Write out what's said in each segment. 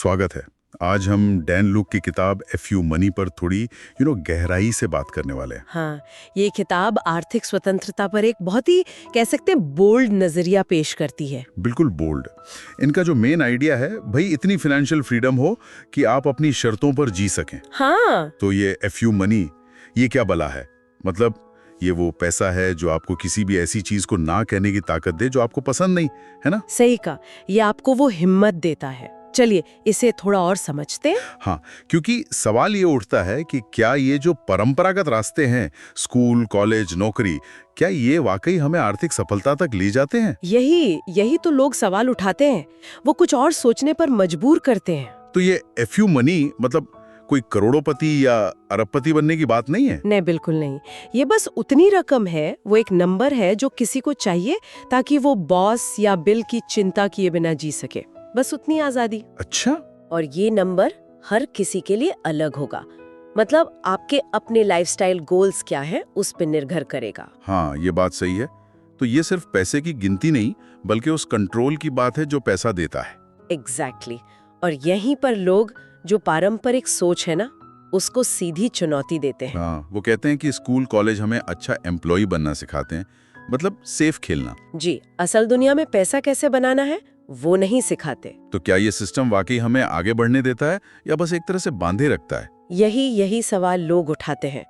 स्वागत है। आज हम डैन लुक की किताब एफ यू मनी पर थोड़ी गहराई से बात करने वाले हैं। हाँ, ये किताब आर्थिक स्वतंत्रता पर एक बहुत ही कह सकते हैं बोल्ड नजरिया पेश करती है। बिल्कुल बोल्ड। इनका जो मेन आइडिया है, भाई इतनी फाइनेंशियल फ्रीडम हो कि आप अपनी शर्तों पर जी सकें। हाँ, तो ये एफ यू मनी, ये क्या बला है? मतलब ये वो पैसा है जो आपको किसी भी ऐसी चीज को ना कहने की ताकत दे जो आपको पसंद नहीं है ना। सही कहा, ये आपको वो हिम्मत देता है। चलिए इसे थोड़ा और समझते हैं। हाँ, क्योंकि सवाल ये उठता है कि क्या ये जो परंपरागत रास्ते हैं, स्कूल, कॉलेज, नौकरी, क्या ये वाकई हमें आर्थिक सफलता तक ले जाते हैं? यही तो लोग सवाल उठाते हैं, वो कुछ और सोचने पर मजबूर करते हैं। तो ये एफ यू मनी मतलब कोई करोड़पति या अरबपति बनने की बात नहीं है। नहीं, बिल्कुल नहीं। ये बस उतनी रकम है, वो एक नंबर है जो किसी को चाहिए ताकि वो बॉस या बिल की चिंता किए बिना जी सके। बस उतनी आजादी। अच्छा। और ये नंबर हर किसी के लिए अलग होगा। मतलब आपके अपने लाइफस्टाइल गोल्स क्या है उस पर निर्भर करेगा। हाँ, ये बात सही है। तो ये सिर्फ पैसे की गिनती नहीं, बल्कि उस कंट्रोल की बात है जो पैसा देता है। एग्जैक्टली। और यहीं पर लोग जो पारंपरिक सोच है ना, उसको सीधी चुनौती देते हैं। हाँ, वो कहते हैं कि स्कूल, कॉलेज हमें अच्छा एम्प्लॉय बनना सिखाते हैं, मतलब सेफ खेलना। जी, असल दुनिया में पैसा कैसे बनाना है वो नहीं सिखाते। तो क्या ये सिस्टम वाकई हमें आगे बढ़ने देता है या बस एक तरह से बांधे रखता है? यही सवाल लोग उठाते हैं।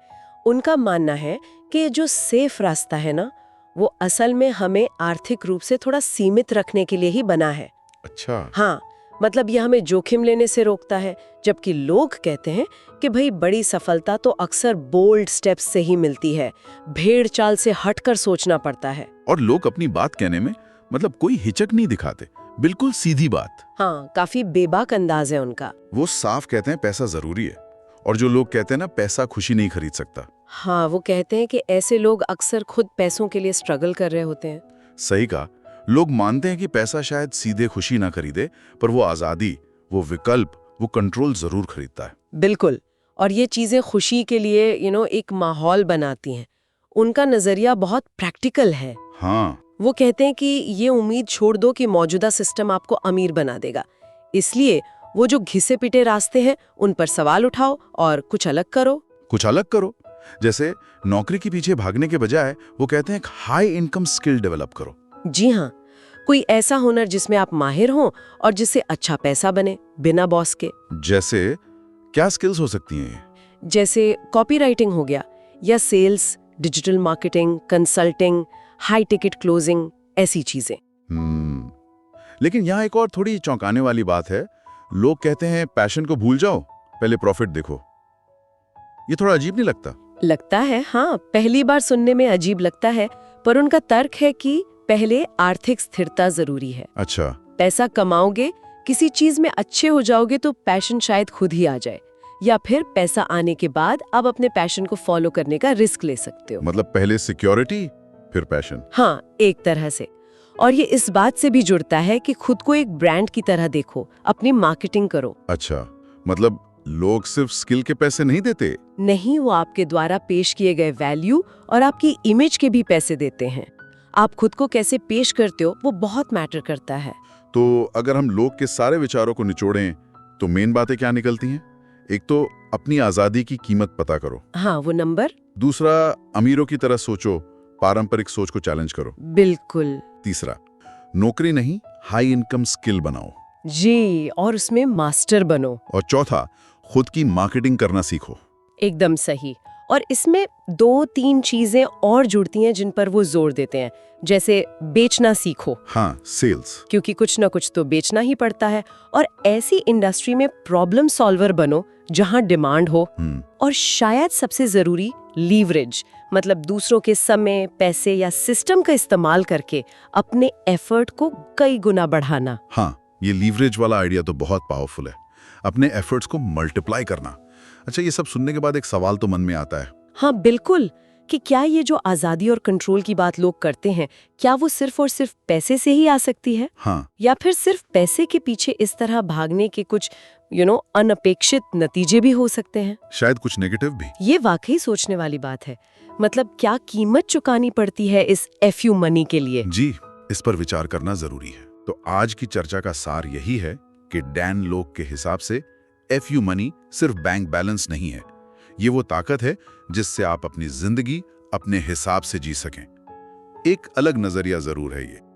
उनका मानना है कि जो सेफ रास्ता है ना, वो असल में हमें आर्थिक रूप से थोड़ा सीमित रखने के लिए ही बना है। अच्छा। हाँ, मतलब ये हमें जोखिम लेने से रोकता है, जबकि लोग कहते हैं कि भाई बड़ी सफलता तो अक्सर बोल्ड स्टेप्स से ही मिलती है, भेड़ चाल से हटकर सोचना पड़ता है। और लोग अपनी बात कहने में मतलब कोई हिचक नहीं दिखाते, बिल्कुल सीधी बात। हाँ, काफी बेबाक अंदाज है उनका। वो साफ कहते हैं पैसा जरूरी है, और जो लोग कहते हैं ना पैसा खुशी नहीं खरीद सकता। हाँ, वो कहते हैं कि ऐसे लोग अक्सर खुद पैसों के लिए स्ट्रगल कर रहे होते हैं। सही कहा। लोग मानते हैं कि पैसा शायद सीधे खुशी ना खरीदे, पर वो आजादी, वो विकल्प, वो कंट्रोल जरूर खरीदता है। बिल्कुल। और ये चीजें खुशी के लिए एक माहौल बनाती हैं। उनका नजरिया बहुत प्रैक्टिकल है। हाँ। वो कहते हैं कि ये उम्मीद छोड़ दो कि मौजूदा सिस्टम आपको अमीर बना देगा। इसलिए वो जो घिसे पिटे रास्ते हैं उन पर सवाल उठाओ और कुछ अलग करो। कुछ अलग करो। जैसे नौकरी के पीछे भागने के बजाय वो कहते हैं हाई इनकम स्किल डेवलप करो। जी हाँ, कोई ऐसा हुनर जिसमें आप माहिर हों और जिससे अच्छा पैसा बने बिना बॉस के। जैसे क्या स्किल्स हो सकती हैं? जैसे कॉपीराइटिंग हो गया, या sales, digital marketing, consulting, high ticket closing, ऐसी चीजें। लेकिन यहाँ एक और थोड़ी चौंकाने वाली बात है। लोग कहते हैं पैशन को भूल जाओ, पहले प्रॉफिट देखो। ये थोड़ा अजीब नहीं लगता? लगता है, हाँ, पहली बार सुनने में अजीब लगता है, पर उनका तर्क है कि पहले आर्थिक स्थिरता जरूरी है। अच्छा। पैसा कमाओगे, किसी चीज में अच्छे हो जाओगे तो पैशन शायद खुद ही आ जाए, या फिर पैसा आने के बाद आप अपने पैशन को फॉलो करने का रिस्क ले सकते हो। मतलब पहले सिक्योरिटी फिर पैशन। हाँ, एक तरह से। और ये इस बात से भी जुड़ता है कि खुद को एक ब्रांड की तरह देखो, अपनी मार्केटिंग करो। अच्छा, मतलब लोग सिर्फ स्किल के पैसे नहीं देते? नहीं, वो आपके द्वारा पेश किए गए वैल्यू और आपकी इमेज के भी पैसे देते हैं। आप खुद को कैसे पेश करते हो वो बहुत मैटर करता है। तो अगर हम लोग के सारे विचारों को निचोड़ें तो मेन बातें क्या निकलती हैं? एक तो अपनी आजादी की कीमत पता करो। हाँ, वो नंबर। दूसरा, अमीरों की तरह सोचो, पारंपरिक सोच को चैलेंज करो। बिल्कुल। तीसरा, नौकरी नहीं, हाई इनकम स्किल बनाओ। जी, और उसमें मास्टर बनो। और चौथा, खुद की मार्केटिंग करना सीखो। एकदम सही। और इसमें 2-3 चीजें और जुड़ती हैं जिन पर वो जोर देते हैं, जैसे बेचना सीखो। हाँ, सेल्स। क्योंकि कुछ ना कुछ तो बेचना ही पड़ता है। और ऐसी इंडस्ट्री में प्रॉब्लम सॉल्वर बनो जहां डिमांड हो। और शायद सबसे जरूरी, लीवरेज, मतलब दूसरों के समय, पैसे या सिस्टम का इस्तेमाल करके अपने एफर्ट को कई गुना बढ़ाना। हाँ, ये लीवरेज वाला आइडिया तो बहुत पावरफुल है, अपने एफर्ट्स को मल्टीप्लाई करना। अच्छा, ये सब सुनने के बाद एक सवाल तो मन में आता है। हाँ, बिल्कुल, कि क्या ये जो आजादी और कंट्रोल की बात लोग करते हैं, क्या वो सिर्फ और सिर्फ पैसे से ही आ सकती है? हाँ। या फिर सिर्फ पैसे के पीछे इस तरह भागने के कुछ अनपेक्षित नतीजे भी हो सकते हैं? शायद कुछ नेगेटिव भी। ये वाकई सोचने वाली बात है। मतलब क्या कीमत चुकानी पड़ती है इस एफ यू मनी के लिए? जी, इस पर विचार करना जरूरी है। तो आज की चर्चा का सार यही है कि डैन लोग के हिसाब से FU मनी सिर्फ बैंक बैलेंस नहीं है, ये वो ताकत है जिससे आप अपनी जिंदगी अपने हिसाब से जी सकें। एक अलग नजरिया जरूर है ये।